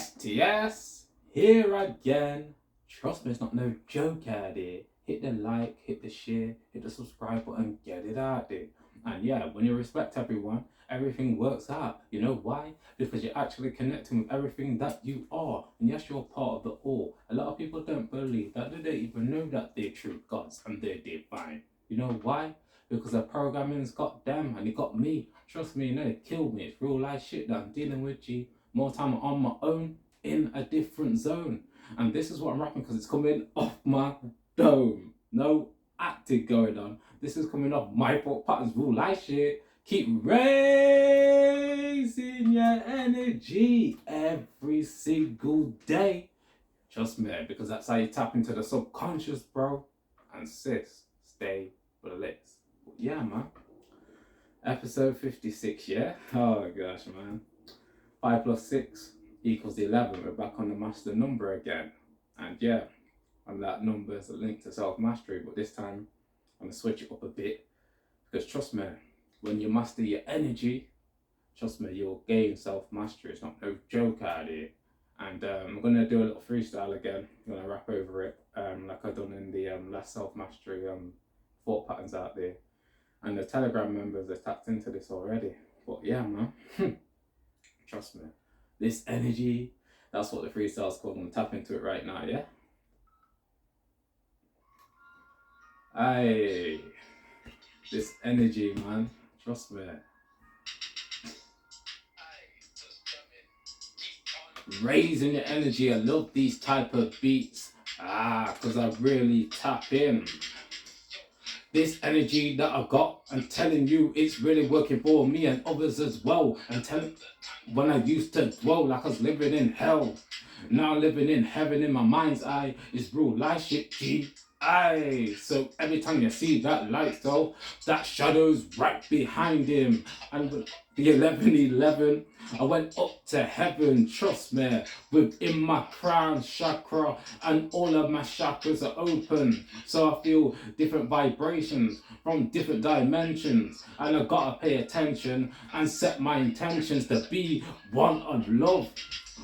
STS, here again. Trust me, it's not no joke out there. Hit the like, hit the share, hit the subscribe button, get it out there. And yeah, when you respect everyone, everything works out. You know why? Because you're actually connecting with everything that you are. And yes, you're part of the all. A lot of people don't believe that. They don't even know that they're true gods and they're divine. You know why? Because the programming's got them and it got me. Trust me, you know, it killed me. It's real life shit that I'm dealing with, G. More time on my own in a different zone. And this is what I'm rapping because it's coming off my dome. No acting going on. This is coming off my thought patterns, real life shit. Keep raising your energy every single day. Trust me, because that's how you tap into the subconscious, bro. And sis, stay blessed. Yeah, man. Episode 56, yeah? Oh gosh, man. 5 plus 6 equals 11. We're back on the master number again. And yeah, and that number is a link to self-mastery, but this time I'm going to switch it up a bit. Because trust me, when you master your energy, trust me, you'll gain self-mastery. It's not no joke out here. And I'm going to do a little freestyle again. I'm going to rap over it like I've done in the last self-mastery thought patterns out there. And the Telegram members have tapped into this already. But yeah, man. Trust me. This energy, that's what the freestyle's called. I'm gonna tap into it right now, yeah? Aye. This energy, man. Trust me. Raising your energy. I love these type of beats. Because I really tap in. This energy that I got, I'm telling you, it's really working for me and others as well. And when I used to dwell like I was living in hell, now living in heaven in my mind's eye is real life shit, G. Aye, so every time you see that light though, that shadow's right behind him. And with the 11:11, I went up to heaven, trust me, within my crown chakra, and all of my chakras are open. So I feel different vibrations from different dimensions. And I gotta pay attention and set my intentions to be one of love.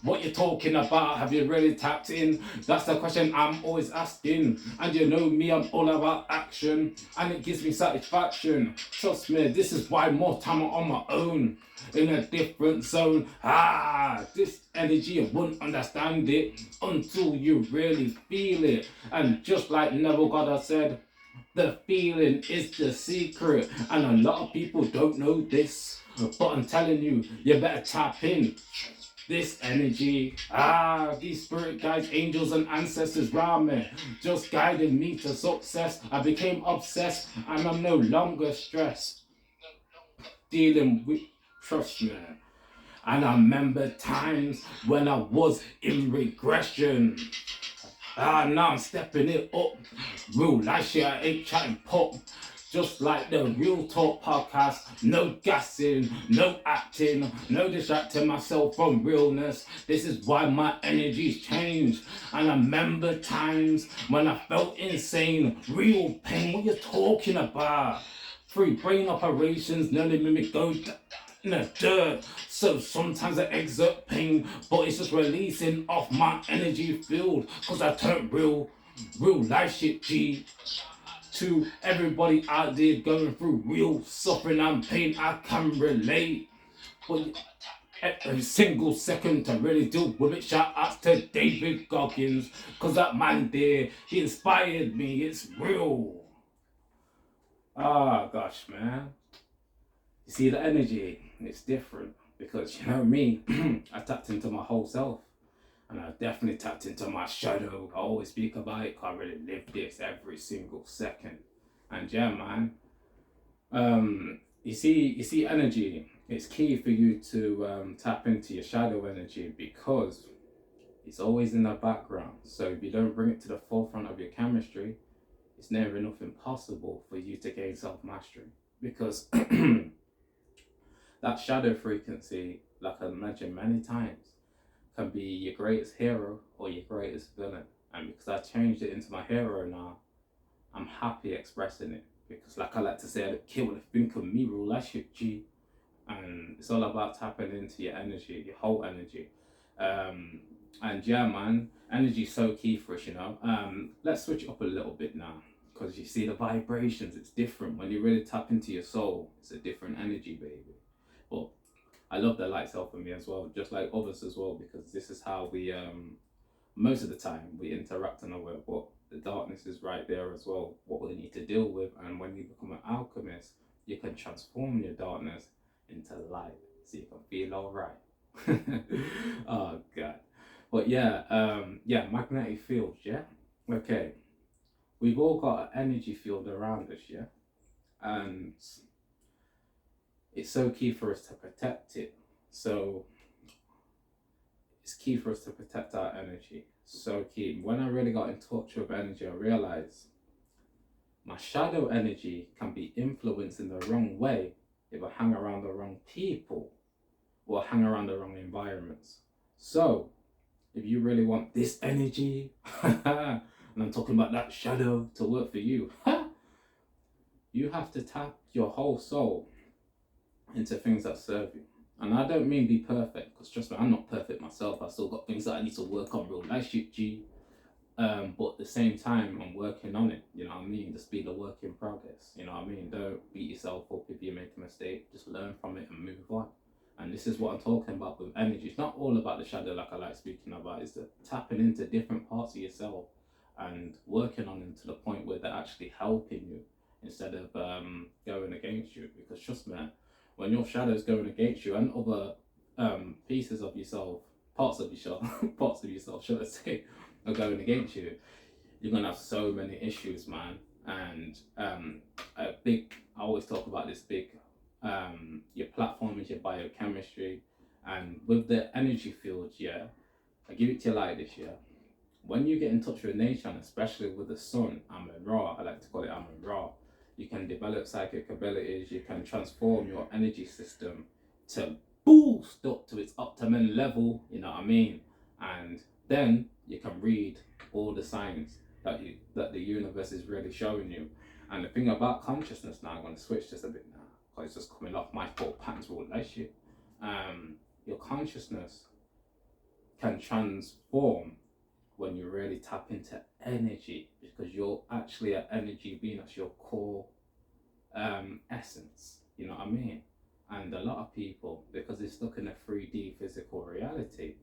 What you're talking about, have you really tapped in? That's the question I'm always asking. And you know me, I'm all about action. And it gives me satisfaction. Trust me, this is why more time I'm on my own. In a different zone. This energy, you wouldn't understand it until you really feel it. And just like Neville Goddard said, the feeling is the secret. And a lot of people don't know this. But I'm telling you, you better tap in. This energy, these spirit guides, angels and ancestors round me, just guided me to success. I became obsessed and I'm no longer stressed. Dealing with, trust me. And I remember times when I was in regression. Now I'm stepping it up. Real life shit, I ain't chatting pop. Just like the Real Talk podcast, no gassing, no acting, no distracting myself from realness. This is why my energy's changed. And I remember times when I felt insane, real pain. What you talking about? 3 brain operations nearly made me go in the dirt. So sometimes I exert pain, but it's just releasing off my energy field. Cause I turned real life shit, G. To everybody out there going through real suffering and pain, I can relate. But every single second to really deal with it, shout out to David Goggins, cause that man there, he inspired me, it's real. Gosh, man. You see the energy, it's different, because you know me, I tapped into my whole self. And I definitely tapped into my shadow. I always speak about it, I really live this every single second. And yeah, man. You see energy, it's key for you to tap into your shadow energy because it's always in the background. So if you don't bring it to the forefront of your chemistry, it's never enough impossible for you to gain self-mastery. Because that shadow frequency, like I mentioned many times, can be your greatest hero or your greatest villain. And because I changed it into my hero now, I'm happy expressing it. Because like I like to say, I don't care what they think of me, real life shit, G. And it's all about tapping into your energy, your whole energy. And yeah, man, energy's so key for us, you know. Let's switch it up a little bit now, because you see the vibrations, it's different. When you really tap into your soul, it's a different energy, baby. But I love the lights helping me as well, just like others as well, because this is how we most of the time we interact in the world, but the darkness is right there as well, what we need to deal with. And when you become an alchemist, you can transform your darkness into light so you can feel all right. Oh god. But yeah, yeah, magnetic fields, yeah. Okay, we've all got an energy field around us, yeah, and it's so key for us to protect it. So it's key for us to protect our energy. So key. When I really got in touch with energy, I realized my shadow energy can be influenced in the wrong way if I hang around the wrong people or hang around the wrong environments. So if you really want this energy, and I'm talking about that shadow to work for you, you have to tap your whole soul into things that serve you. And I don't mean be perfect, because trust me, I'm not perfect myself. I still got things that I need to work on, real life shit, G. But at the same time, I'm working on it. You know what I mean? Just be the work in progress. You know what I mean? Don't beat yourself up if you make a mistake. Just learn from it and move on. And this is what I'm talking about with energy. It's not all about the shadow like I like speaking about. It's the tapping into different parts of yourself and working on them to the point where they're actually helping you instead of going against you. Because trust me, when your shadow's going against you and other pieces of yourself, parts of yourself, parts of yourself, should I say, are going against you, you're gonna have so many issues, man. And I always talk about this big, your platform is your biochemistry, and with the energy fields, yeah, I give it to you like this, yeah. When you get in touch with nature, and especially with the sun, Amun Ra, I like to call it Amun Ra, you can develop psychic abilities, you can transform your energy system to boost up to its optimum level, you know what I mean? And then you can read all the signs that the universe is really showing you. And the thing about consciousness now, I'm gonna switch this a bit now, because it's just coming off my thought patterns all that shit. Your consciousness can transform when you really tap into energy, because you're actually an energy being. That's your core essence, you know what I mean? And a lot of people, because they're stuck in a 3D physical reality,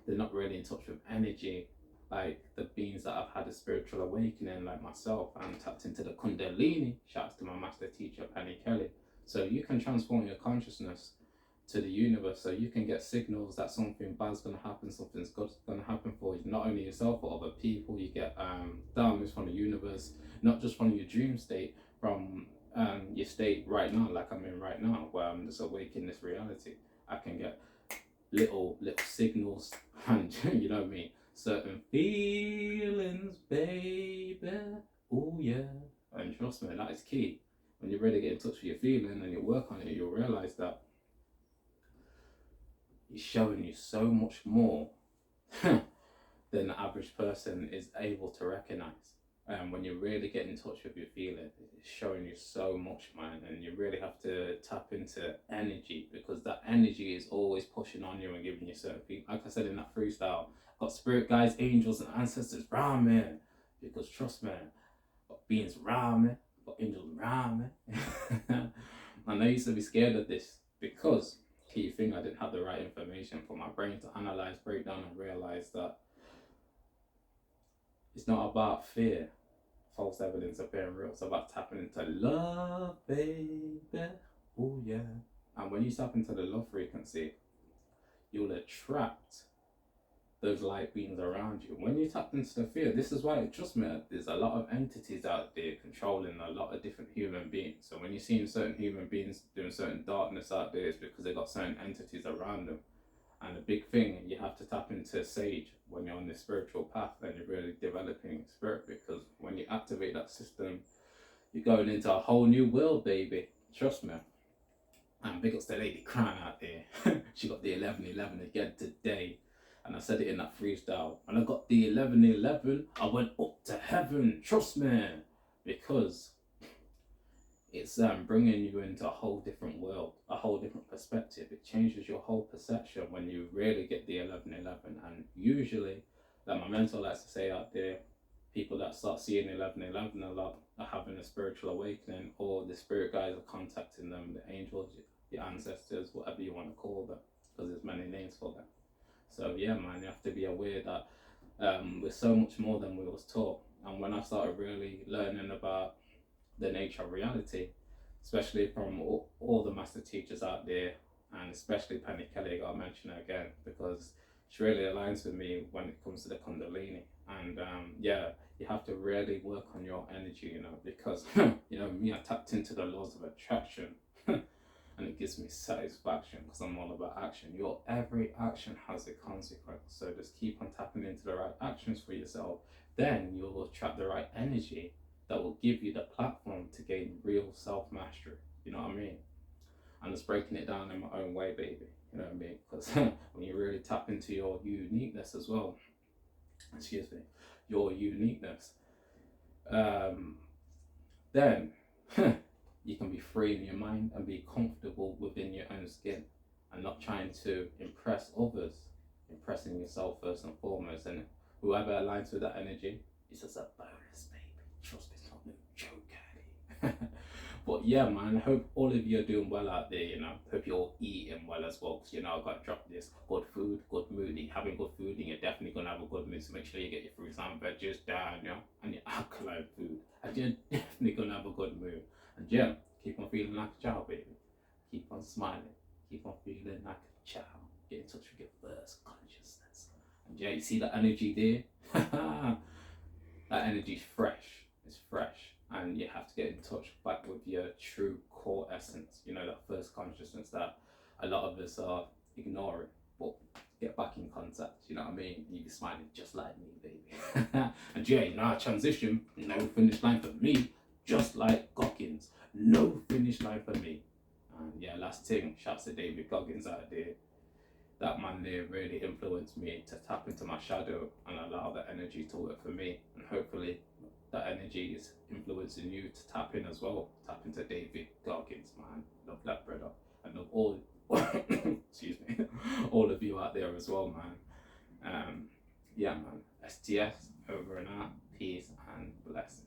they're not really in touch with energy. Like the beings that have had a spiritual awakening, like myself, and tapped into the Kundalini. Shouts to my master teacher Penny Kelly. So you can transform your consciousness to the universe, so you can get signals that something bad's gonna happen, something's good's gonna happen for you, not only yourself but other people. You get downloads from the universe, not just from your dream state, from your state right now, like I'm in right now, where I'm just awake in this reality. I can get little signals, and you know what I mean, certain feelings, baby. Oh yeah. And trust me, that is key. When you really get in touch with your feeling and you work on it, you'll realize that it's showing you so much more than the average person is able to recognize. When you really get in touch with your feeling, it's showing you so much, man. And you really have to tap into energy, because that energy is always pushing on you and giving you certain feelings. Like I said in that freestyle, got spirit guides, angels, and ancestors around me. Because trust me, got beings around me, got angels around me. And I used to be scared of this because key thing, I didn't have the right information for my brain to analyze, break down, and realize that it's not about fear, false evidence appearing real. It's about tapping into love, baby. Oh yeah. And when you tap into the love frequency, you'll attract those light beings around you. When you tap into the fear, this is why, trust me, there's a lot of entities out there controlling a lot of different human beings. So when you're seeing certain human beings doing certain darkness out there, it's because they've got certain entities around them. And the big thing, you have to tap into sage when you're on this spiritual path and you're really developing spirit, because when you activate that system, you're going into a whole new world, baby. Trust me. And big ups to Lady Crown out there. She got the 1111 again today. And I said it in that freestyle. When I got the 1111, I went up to heaven. Trust me. Because it's bringing you into a whole different world, a whole different perspective. It changes your whole perception when you really get the 1111. And usually, like my mentor likes to say out there, people that start seeing 1111 a lot are having a spiritual awakening, or the spirit guides are contacting them, the angels, the ancestors, whatever you want to call them, because there's many names for them. So yeah, man, you have to be aware that we're so much more than we was taught. And when I started really learning about the nature of reality, especially from all the master teachers out there, and especially Penny Kelly, I gotta mention her again because she really aligns with me when it comes to the Kundalini. And yeah, you have to really work on your energy, because you know me, I tapped into the laws of attraction. And it gives me satisfaction because I'm all about action. Your every action has a consequence. So just keep on tapping into the right actions for yourself. Then you'll attract the right energy that will give you the platform to gain real self mastery. You know what I mean? I'm just breaking it down in my own way, baby. You know what I mean? Because when you really tap into your uniqueness as well, excuse me, your uniqueness, then you can be free in your mind and be comfortable within your own skin and not trying to impress others, impressing yourself first and foremost. And whoever aligns with that energy, it's just a bonus, baby. Trust me, it's not no joke, Caddy. But yeah, man, I hope all of you are doing well out there, Hope you're eating well as well, because I've got to drop this. Good food, good mood. Having good food, and you're definitely going to have a good mood, so make sure you get your fruits and veggies down, and your alkaline food, and you're definitely going to have a good mood. And yeah, keep on feeling like a child, baby. Keep on smiling. Keep on feeling like a child. Get in touch with your first consciousness. And yeah, you see that energy there? That energy's fresh. It's fresh. And you have to get in touch back with your true core essence. That first consciousness that a lot of us are ignoring. But get back in contact, you know what I mean? You be smiling just like me, baby. And yeah, I transition. No finish line for me. Just like Goggins, no finish line for me. And yeah, last thing, shouts to David Goggins out there. That man there really influenced me to tap into my shadow and allow that energy to work for me. And hopefully that energy is influencing you to tap in as well. Tap into David Goggins, man. Love that brother. And love all excuse me, all of you out there as well, man. Yeah, man. STS over and out. Peace and blessings.